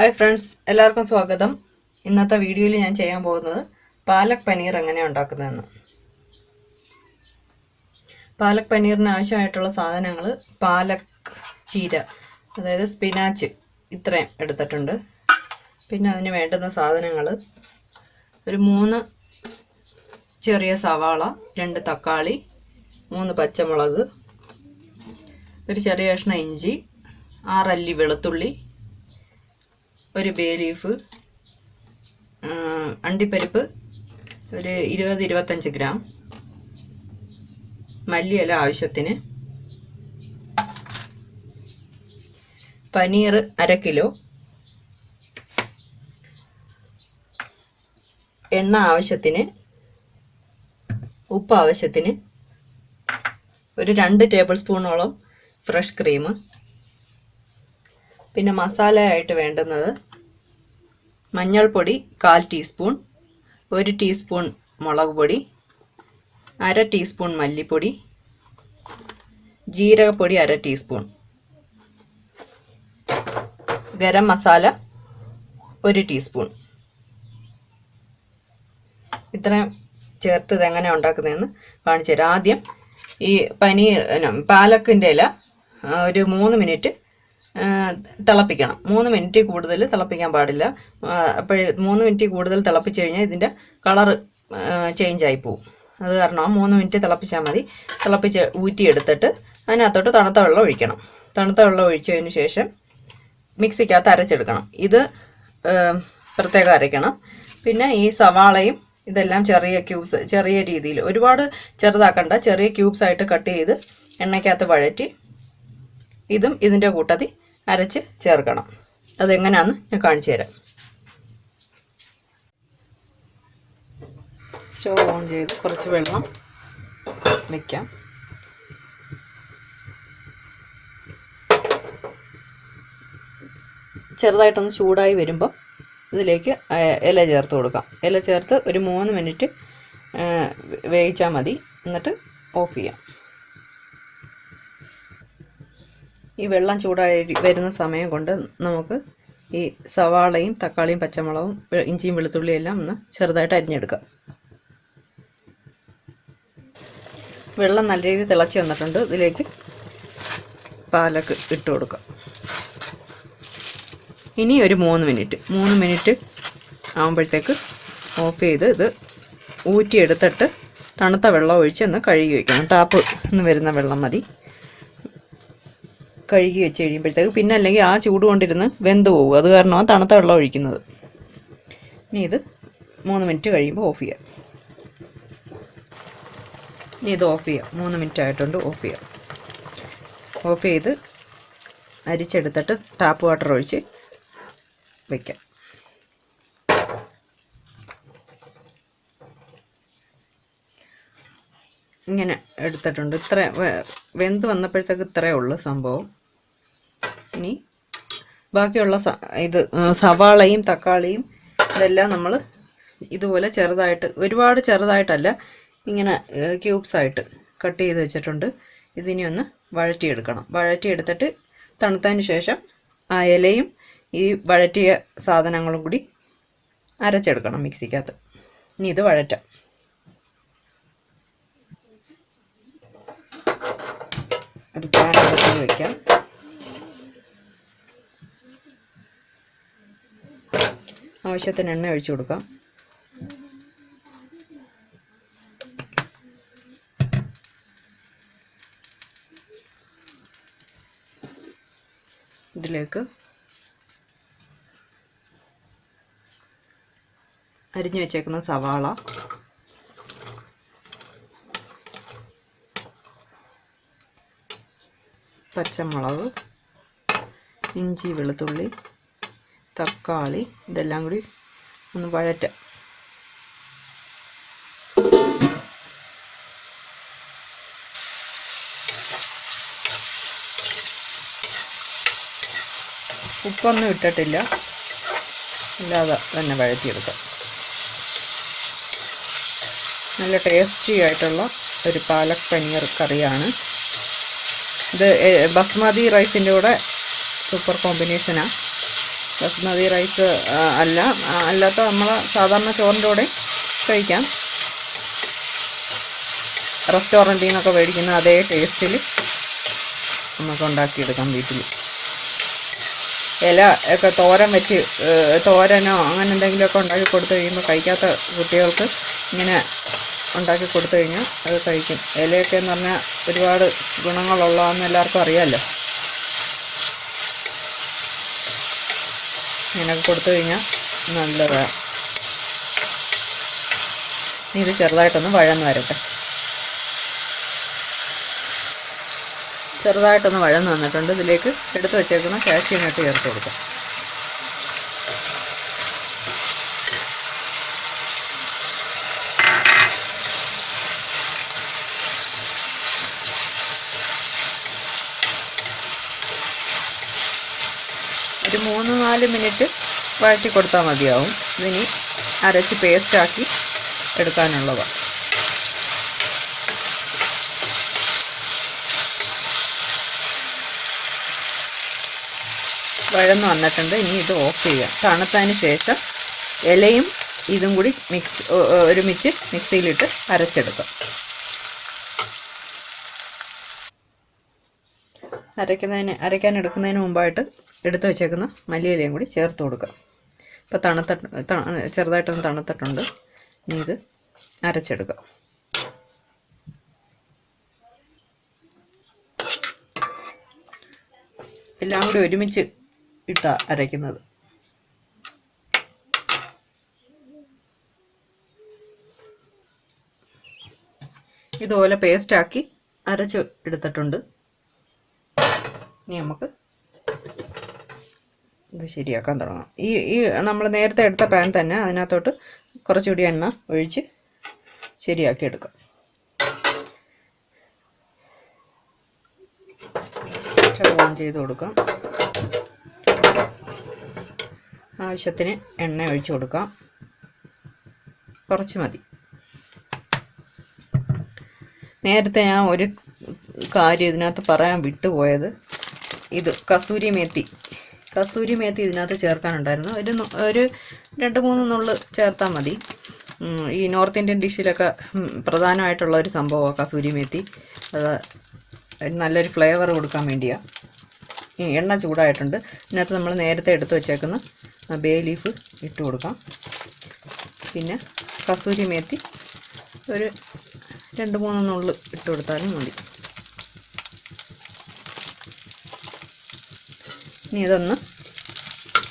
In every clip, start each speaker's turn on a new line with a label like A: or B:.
A: Hi friends, എല്ലാവർക്കും സ്വാഗതം. ഇന്നത്തെ വീഡിയോയിൽ ഞാൻ ചെയ്യാൻ പോകുന്നത് പാലക് പനീർ എങ്ങനെയാണ് ഉണ്ടാക്കുന്നതെന്ന്. പാലക് പനീറിന് ആവശ്യമായിട്ടുള്ള സാധനങ്ങൾ പാലക് ചീര, അതായത് സ്പിനാച്ച് ഇത്രയും എടുത്തിട്ടുണ്ട്. പിന്നെ അതിന് വേണ്ടുന്ന സാധനങ്ങൾ ഒരു 3 ചെറിയ സവാള, 2 തക്കാളി, 3 പച്ചമുളക്, ഒരു ചെറിയ കഷ്ണം ഇഞ്ചി, 6 അല്ലി വെളുത്തുള്ളി, ഒരു ബേ ലീഫ്, അണ്ടിപ്പരിപ്പ് ഒരു 20-25 ഗ്രാം, മല്ലിയില ആവശ്യത്തിന്, പനീർ 1/2 കിലോ, എണ്ണ ആവശ്യത്തിന്, ഉപ്പ് ആവശ്യത്തിന്, ഒരു 2 ടേബിൾ സ്പൂണോളം ഫ്രഷ് ക്രീം. പിന്നെ മസാലയായിട്ട് വേണ്ടുന്നത് മഞ്ഞൾപ്പൊടി 1/4 ടീസ്പൂൺ, 1 ടീസ്പൂൺ മുളക് പൊടി, 1/2 ടീസ്പൂൺ മല്ലിപ്പൊടി, ജീരകപ്പൊടി 1/2 ടീസ്പൂൺ, ഗരം മസാല 1 ടീസ്പൂൺ. ഇത്രയും ചേർത്ത് ഇതെങ്ങനെ ഉണ്ടാക്കുന്നതെന്ന് കാണിച്ചു തരാം. ആദ്യം ഈ പാലക്കിൻ്റെ ഇല ഒരു 3 മിനിറ്റ് തിളപ്പിക്കണം. 3 മിനിറ്റ് കൂടുതൽ തിളപ്പിക്കാൻ പാടില്ല. അപ്പോൾ 3 മിനിറ്റ് കൂടുതൽ തിളപ്പിച്ച് കഴിഞ്ഞാൽ ഇതിൻ്റെ കളറ് ചേഞ്ച് ആയി പോവും. അത് കാരണം 3 മിനിറ്റ് തിളപ്പിച്ചാൽ മതി. തിളപ്പിച്ച് ഊറ്റിയെടുത്തിട്ട് അതിനകത്തോട്ട് തണുത്ത വെള്ളം ഒഴിക്കണം. തണുത്ത വെള്ളം ഒഴിച്ചതിന് ശേഷം മിക്സിക്കകത്ത് അരച്ചെടുക്കണം. ഇത് പ്രത്യേകം അരയ്ക്കണം. പിന്നെ ഈ സവാളയും ഇതെല്ലാം ചെറിയ ക്യൂബ്സ്, ചെറിയ രീതിയിൽ, ഒരുപാട് ചെറുതാക്കണ്ട, ചെറിയ ക്യൂബ്സ് ആയിട്ട് കട്ട് ചെയ്ത് എണ്ണയ്ക്കകത്ത് വഴറ്റി ഇതും ഇതിൻ്റെ കൂട്ടത്തിൽ അരച്ച് ചേർക്കണം. അതെങ്ങനെയാണെന്ന് ഞാൻ കാണിച്ചു തരാം. സ്റ്റവ് ഓൺ ചെയ്ത് കുറച്ച് വെള്ളം വയ്ക്കാം. ചെറുതായിട്ടൊന്ന് ചൂടായി വരുമ്പോൾ ഇതിലേക്ക് ഇല ചേർത്ത് കൊടുക്കാം. ഇല ചേർത്ത് ഒരു 3 മിനിറ്റ് വേവിച്ചാൽ മതി. എന്നിട്ട് ഓഫ് ചെയ്യാം. ഈ വെള്ളം ചൂടായി വരുന്ന സമയം കൊണ്ട് നമുക്ക് ഈ സവാളയും തക്കാളിയും പച്ചമുളകും ഇഞ്ചിയും വെളുത്തുള്ളിയും എല്ലാം ഒന്ന് ചെറുതായിട്ട് അരിഞ്ഞെടുക്കാം. വെള്ളം നല്ല രീതിയിൽ തിളച്ച് വന്നിട്ടുണ്ട്. ഇതിലേക്ക് പാലക്ക് ഇട്ട് കൊടുക്കാം. ഇനി ഒരു 3 മിനിറ്റ് ആകുമ്പോഴത്തേക്ക് ഓഫ് ചെയ്ത് ഇത് ഊറ്റിയെടുത്തിട്ട് തണുത്ത വെള്ളം ഒഴിച്ച് ഒന്ന് കഴുകി വയ്ക്കണം. ടാപ്പ് ഒന്ന് വരുന്ന വെള്ളം മതി. കഴുകി വെച്ച് കഴിയുമ്പോഴത്തേക്ക് പിന്നെ അല്ലെങ്കിൽ ആ ചൂട് കൊണ്ടിരുന്ന് വെന്ത് പോകും. അത് കാരണമാണ് തണുത്ത വെള്ളം ഒഴിക്കുന്നത്. ഇനി ഇത് 3 മിനിറ്റ് കഴിയുമ്പോൾ ഓഫ് ചെയ്യാം. ഇനി ഇത് ഓഫ് ചെയ്യാം. 3 മിനിറ്റ് ആയിട്ടുണ്ട്. ഓഫ് ചെയ്യാം. ഓഫ് ചെയ്ത് അരിച്ചെടുത്തിട്ട് ടാപ്പ് വാട്ടർ ഒഴിച്ച് വയ്ക്കാം. ഇങ്ങനെ എടുത്തിട്ടുണ്ട്. ഇത്ര വെന്ത് വന്നപ്പോഴത്തേക്ക് ഇത്രയേ ഉള്ളൂ സംഭവം. ഇനി ബാക്കിയുള്ള സവാളയും തക്കാളിയും ഇതെല്ലാം നമ്മൾ ഇതുപോലെ ചെറുതായിട്ട്, ഒരുപാട് ചെറുതായിട്ടല്ല, ഇങ്ങനെ ക്യൂബ്സായിട്ട് കട്ട് ചെയ്ത് വെച്ചിട്ടുണ്ട്. ഇതിനെ ഒന്ന് വഴറ്റിയെടുക്കണം. വഴറ്റിയെടുത്തിട്ട് തണുത്തതിന് ശേഷം ആ ഇലയും ഈ വഴറ്റിയ സാധനങ്ങളും കൂടി അരച്ചെടുക്കണം മിക്സിക്കകത്ത്. ഇനി ഇത് വഴറ്റാം. ഒരു പാൻ അടുപ്പിൽ വയ്ക്കാം. ആവശ്യത്തിന് എണ്ണ ഒഴിച്ചു കൊടുക്കാം. ഇതിലേക്ക് അരിഞ്ഞു വെച്ചേക്കുന്ന സവാള, പച്ചമുളക്, ഇഞ്ചി വെളുത്തുള്ളി, തക്കാളി ഇതെല്ലാം കൂടി ഒന്ന് വഴറ്റാം. ഉപ്പൊന്നും ഇട്ടിട്ടില്ല, അല്ലാതെ തന്നെ വഴറ്റിയെടുക്കാം. നല്ല ടേസ്റ്റി ആയിട്ടുള്ള ഒരു പാലക് പനീർ കറിയാണ്. ഇത് ബസ്മതി റൈസിൻ്റെ കൂടെ സൂപ്പർ കോമ്പിനേഷനാണ്. ബസ്മതി റൈസ് അല്ലാത്ത നമ്മൾ സാധാരണ ചോറിൻ്റെ കൂടെ കഴിക്കാം. റെസ്റ്റോറൻറ്റിൽ നിന്നൊക്കെ മേടിക്കുന്ന അതേ ടേസ്റ്റിൽ നമുക്ക് ഉണ്ടാക്കിയെടുക്കാം വീട്ടിൽ. ഇല ഒക്കെ തോരൻ വെച്ച് തോരനോ അങ്ങനെ എന്തെങ്കിലുമൊക്കെ ഉണ്ടാക്കി കൊടുത്തു കഴിയുമ്പോൾ കഴിക്കാത്ത കുട്ടികൾക്ക് ഇങ്ങനെ ഉണ്ടാക്കി കൊടുത്തു കഴിഞ്ഞാൽ അത് കഴിക്കും. ഇലയൊക്കെ എന്ന് പറഞ്ഞാൽ ഒരുപാട് ഗുണങ്ങളുള്ളതെന്ന് എല്ലാവർക്കും അറിയാമല്ലോ. ഇങ്ങനെയൊക്കെ കൊടുത്തു കഴിഞ്ഞാൽ നല്ലതാണ്. ഇനി ഇത് ചെറുതായിട്ടൊന്ന് വഴന്ന് വരട്ടെ. ചെറുതായിട്ടൊന്ന് വഴന്ന് വന്നിട്ടുണ്ട്. ഇതിലേക്ക് എടുത്ത് വെച്ചേക്കുന്ന കാഷ്യൂ നട്ട് ചേർത്ത് കൊടുക്കാം. ഒരു 3-4 മിനിറ്റ് വഴറ്റി കൊടുത്താൽ മതിയാവും. ഇതിനി അരച്ച് പേസ്റ്റാക്കി എടുക്കാനുള്ളതാണ്. വഴന്ന് വന്നിട്ടുണ്ട്. ഇനി ഇത് ഓഫ് ചെയ്യാം. തണുത്തതിന് ശേഷം ഇലയും ഇതും കൂടി ഒരുമിച്ച് മിക്സിയിലിട്ട് അരച്ചെടുക്കാം. അരയ്ക്കാൻ എടുക്കുന്നതിന് മുമ്പായിട്ട് എടുത്ത് വെച്ചേക്കുന്ന മല്ലിയിലയും കൂടി ചേർത്ത് കൊടുക്കാം. ഇപ്പോൾ ചെറുതായിട്ടൊന്ന് തണുത്തിട്ടുണ്ട്. ഇനി ഇത് അരച്ചെടുക്കാം. എല്ലാം കൂടി ഒരുമിച്ച് അരയ്ക്കുന്നത്. ഇതുപോലെ പേസ്റ്റാക്കി അരച്ച് എടുത്തിട്ടുണ്ട്. ഇനി നമുക്ക് ഇത് ശരിയാക്കാൻ തുടങ്ങാം. ഈ നമ്മൾ നേരത്തെ എടുത്ത പാൻ തന്നെ അതിനകത്തോട്ട് കുറച്ചുകൂടി എണ്ണ ഒഴിച്ച് ശരിയാക്കി എടുക്കാം. ഓൺ ചെയ്ത് കൊടുക്കാം. ആവശ്യത്തിന് എണ്ണ ഒഴിച്ച് കൊടുക്കാം. കുറച്ച് മതി. നേരത്തെ ഞാൻ ഒരു കാര്യം ഇതിനകത്ത് പറയാൻ വിട്ടുപോയത്, ഇത് കസൂരി മേത്തി ഇതിനകത്ത് ചേർക്കാനുണ്ടായിരുന്നു. ഒരു 2-3 നുള്ള് ചേർത്താൽ മതി. ഈ നോർത്ത് ഇന്ത്യൻ ഡിഷിലൊക്കെ പ്രധാനമായിട്ടുള്ള ഒരു സംഭവമാണ് കസൂരി മേത്തി. അത് നല്ലൊരു ഫ്ലേവർ കൊടുക്കാൻ വേണ്ടിയാണ്. എണ്ണ ചൂടായിട്ടുണ്ട്. ഇതിനകത്ത് നമ്മൾ നേരത്തെ എടുത്ത് വെച്ചേക്കുന്ന ബേ ലീഫ് ഇട്ട് കൊടുക്കാം. പിന്നെ കസൂരി മേത്തി ഒരു 2-3 നുള്ള് ഇട്ട് കൊടുത്താലും മതി. ഇനി ഇതൊന്ന്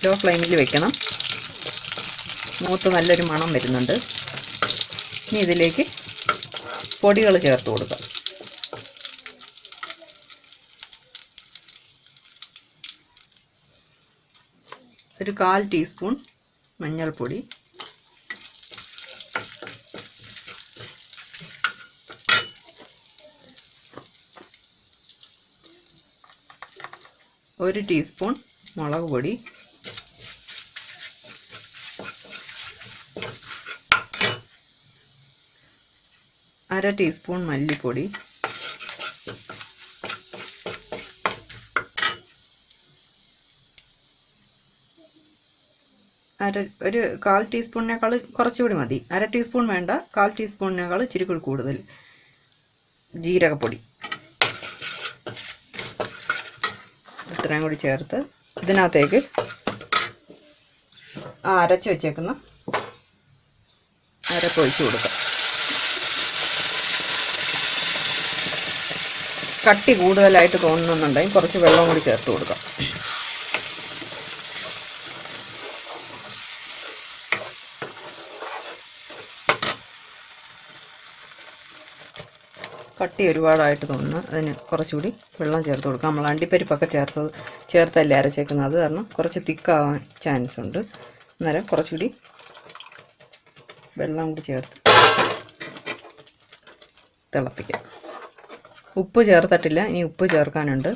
A: ലോ ഫ്ലെയിമിൽ വെക്കണം. മൂത്ത് നല്ലൊരു മണം വരുന്നുണ്ട്. ഇനി ഇതിലേക്ക് പൊടികൾ ചേർത്ത് കൊടുക്കാം. ഒരു 1/4 ടീസ്പൂൺ മഞ്ഞൾപ്പൊടി, ഒരു ടീസ്പൂൺ മുളക് പൊടി, അര ടീസ്പൂൺ മല്ലിപ്പൊടി, ഒരു 1/4 ടീസ്പൂണിനേക്കാൾ കുറച്ചുകൂടി മതി. അര ടീസ്പൂൺ വേണ്ട, 1/4 ടീസ്പൂണിനേക്കാൾ ഇച്ചിരി കൂടി കൂടുതൽ ജീരകപ്പൊടി. ഇത്രയും കൂടി ചേർത്ത് ഇതിനകത്തേക്ക് അരച്ച് വെച്ചേക്കുന്ന അരപ്പൊഴിച്ച് കൊടുക്കാം. കട്ടി കൂടുതലായിട്ട് തോന്നുന്നുണ്ടെങ്കിൽ കുറച്ച് വെള്ളം കൂടി ചേർത്ത് കൊടുക്കാം. കട്ടി ഒരുപാടായിട്ട് തോന്നുന്നു. അതിന് കുറച്ചുകൂടി വെള്ളം ചേർത്ത് കൊടുക്കാം. നമ്മൾ അണ്ടിപ്പരിപ്പൊക്കെ ചേർത്തല്ലേ അരച്ചേക്കുന്നത്, അത് കാരണം കുറച്ച് തിക്കാവാൻ ചാൻസ് ഉണ്ട്. അന്നേരം കുറച്ചുകൂടി വെള്ളം കൂടി ചേർത്ത് തിളപ്പിക്കാം. ഉപ്പ് ചേർത്തിട്ടില്ല, ഇനി ഉപ്പ് ചേർക്കാനുണ്ട്.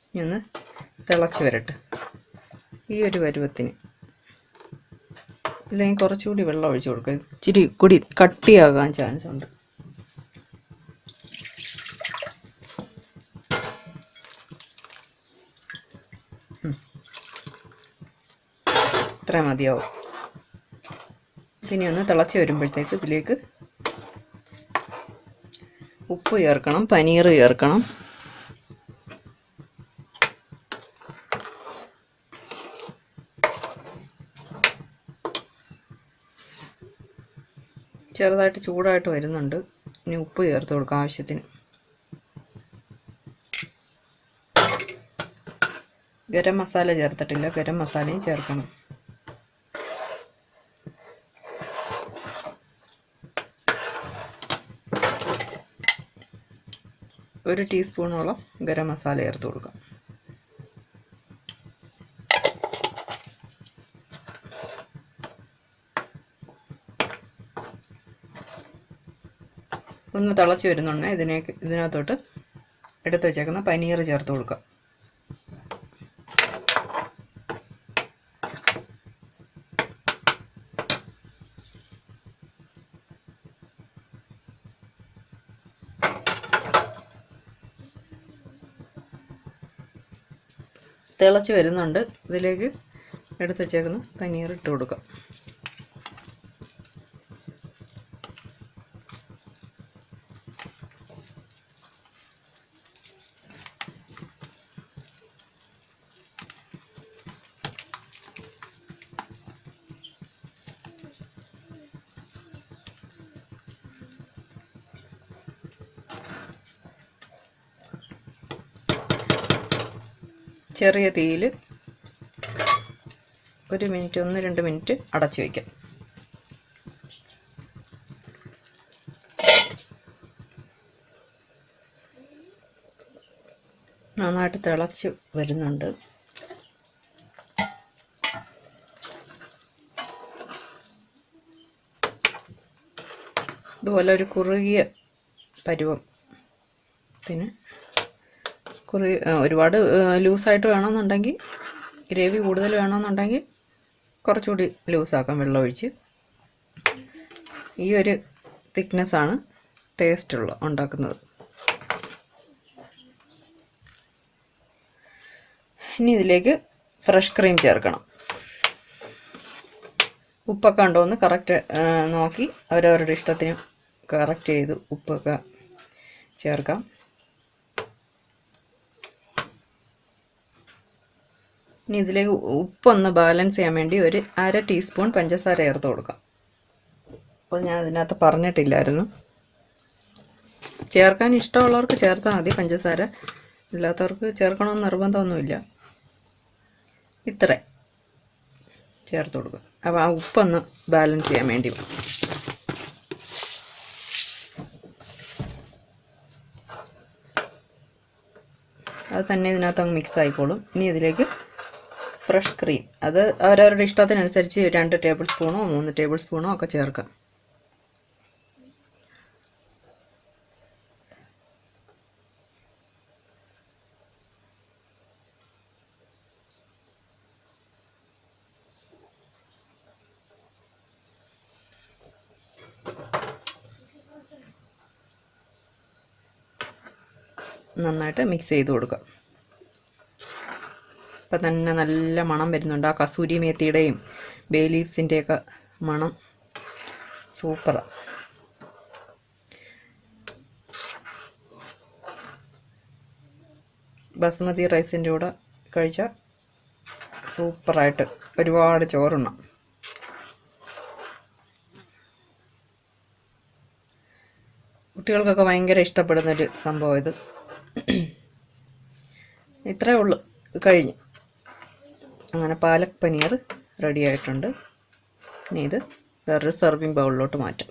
A: ഇനി ഒന്ന് തിളച്ച് വരട്ടെ ഈ ഒരു പരുവത്തിന്. അല്ലെങ്കിൽ കുറച്ചുകൂടി വെള്ളം ഒഴിച്ച് കൊടുക്കുക. ഇച്ചിരി കൂടി കട്ടിയാകാൻ ചാൻസ് ഉണ്ട്. ഇത്രയും മതിയാവും. പിന്നെ ഒന്ന് തിളച്ച് വരുമ്പോഴത്തേക്ക് ഇതിലേക്ക് ഉപ്പ് ചേർക്കണം, പനീർ ചേർക്കണം. ചെറുതായിട്ട് ചൂടായിട്ട് വരുന്നുണ്ട്. ഇനി ഉപ്പ് ചേർത്ത് കൊടുക്കാം ആവശ്യത്തിന്. ഗരം മസാല ചേർത്തിട്ടില്ല, ഗരം മസാലയും ചേർക്കണം. ഒരു ടീസ്പൂണോളം ഗരം മസാല ചേർത്ത് കൊടുക്കാം. ഒന്ന് തിളച്ച് വരുന്നുണ്ട്. ഇതിനകത്തോട്ട് എടുത്ത് വെച്ചേക്കുന്ന പനീർ ചേർത്ത് കൊടുക്കാം. തിളച്ച് വരുന്നുണ്ട്. ഇതിലേക്ക് എടുത്ത് വെച്ചേക്കുന്ന പനീർ ഇട്ട് കൊടുക്കാം. ചെറിയ തീയിൽ 1-2 മിനിറ്റ് അടച്ചു വയ്ക്കാം. നന്നായിട്ട് തിളച്ച് വരുന്നുണ്ട്. ഇതുപോലെ ഒരു കുറുകിയ പരുവത്തിന് ഒരുപാട് ലൂസായിട്ട് വേണമെന്നുണ്ടെങ്കിൽ, ഗ്രേവി കൂടുതൽ വേണമെന്നുണ്ടെങ്കിൽ കുറച്ചുകൂടി ലൂസാക്കാം വെള്ളം ഒഴിച്ച്. ഈ ഒരു തിക്നെസ്സാണ് ടേസ്റ്റുള്ള ഉണ്ടാക്കുന്നത്. ഇനി ഇതിലേക്ക് ഫ്രഷ് ക്രീം ചേർക്കണം. ഉപ്പൊക്കെ ഉണ്ടോ എന്ന് കറക്റ്റ് നോക്കി അവരവരുടെ ഇഷ്ടത്തിന് കറക്റ്റ് ചെയ്ത് ഉപ്പൊക്കെ ചേർക്കാം. ഇനി ഇതിലേക്ക് ഉപ്പൊന്ന് ബാലൻസ് ചെയ്യാൻ വേണ്ടി 1/2 ടീസ്പൂൺ പഞ്ചസാര ചേർത്ത് കൊടുക്കാം. അപ്പോൾ ഞാൻ അതിനകത്ത് പറഞ്ഞിട്ടില്ലായിരുന്നു. ചേർക്കാൻ ഇഷ്ടമുള്ളവർക്ക് ചേർത്താൽ മതി പഞ്ചസാര, ഇല്ലാത്തവർക്ക് ചേർക്കണമെന്ന് നിർബന്ധമൊന്നുമില്ല. ഇത്ര ചേർത്ത് കൊടുക്കുക. അപ്പോൾ ആ ഉപ്പൊന്ന് ബാലൻസ് ചെയ്യാൻ വേണ്ടി. അത് തന്നെ ഇതിനകത്ത് അങ്ങ് മിക്സ് ആയിക്കോളും. ഇനി ഇതിലേക്ക് ഫ്രഷ് ക്രീം, അത് അവരവരുടെ ഇഷ്ടത്തിനനുസരിച്ച് 2 ടേബിൾ സ്പൂണോ 3 ടേബിൾ സ്പൂണോ ഒക്കെ ചേർക്കാം. നന്നായിട്ട് മിക്സ് ചെയ്ത് കൊടുക്കാം. ഇപ്പം തന്നെ നല്ല മണം വരുന്നുണ്ട്. ആ കസൂരി മേത്തിയുടെയും ബേ ലീവ്സിൻ്റെയൊക്കെ മണം സൂപ്പറാണ്. ബസ്മതി റൈസിൻ്റെ കൂടെ കഴിച്ചാൽ സൂപ്പറായിട്ട് ഒരുപാട് ചോറുണ്ണാം. കുട്ടികൾക്കൊക്കെ ഭയങ്കര ഇഷ്ടപ്പെടുന്നൊരു സംഭവം ഇത്. ഇത്രയേ ഉള്ളൂ, കഴിഞ്ഞ്. അങ്ങനെ പാലക് പനീർ റെഡി ആയിട്ടുണ്ട്. ഇനി ഇത് വേറൊരു സെർവിങ് ബൗളിലോട്ട് മാറ്റാം.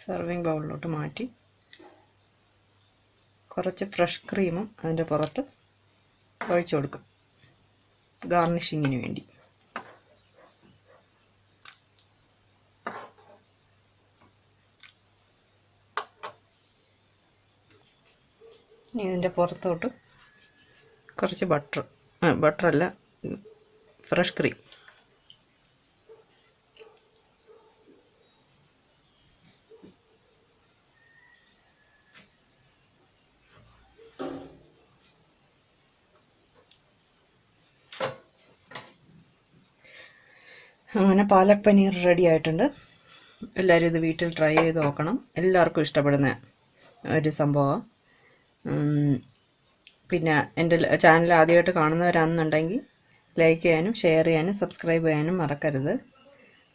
A: സെർവിങ് ബൗളിലോട്ട് മാറ്റി കുറച്ച് ഫ്രഷ് ക്രീമും അതിൻ്റെ പുറത്ത് ഒഴിച്ചു കൊടുക്കും ഗാർണിഷിങ്ങിന് വേണ്ടി. ഇനി ഇതിൻ്റെ പുറത്തോട്ട് കുറച്ച് ബട്ടറല്ല ഫ്രഷ് ക്രീം. അങ്ങനെ പാലക് പനീർ റെഡി ആയിട്ടുണ്ട്. എല്ലാവരും ഇത് വീട്ടിൽ ട്രൈ ചെയ്ത് നോക്കണം. എല്ലാവർക്കും ഇഷ്ടപ്പെടുന്ന ഒരു സംഭവമാണ്. പിന്നെ എൻ്റെ ചാനൽ ആദ്യമായിട്ട് കാണുന്നവരാണെന്നുണ്ടെങ്കിൽ ലൈക്ക് ചെയ്യാനും ഷെയർ ചെയ്യാനും സബ്സ്ക്രൈബ് ചെയ്യാനും മറക്കരുത്.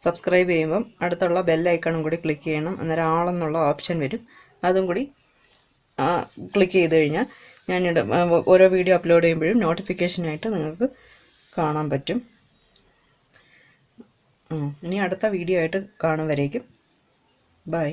A: സബ്സ്ക്രൈബ് ചെയ്യുമ്പം അടുത്തുള്ള ബെല്ലൈക്കണും കൂടി ക്ലിക്ക് ചെയ്യണം. അന്നേരം ആളെന്നുള്ള ഓപ്ഷൻ വരും. അതും കൂടി ക്ലിക്ക് ചെയ്ത് കഴിഞ്ഞാൽ ഞാൻ ഓരോ വീഡിയോ അപ്ലോഡ് ചെയ്യുമ്പോഴും നോട്ടിഫിക്കേഷനായിട്ട് നിങ്ങൾക്ക് കാണാൻ പറ്റും. ഇനി അടുത്ത വീഡിയോ ആയിട്ട് കാണും വരേക്കും. ബൈ.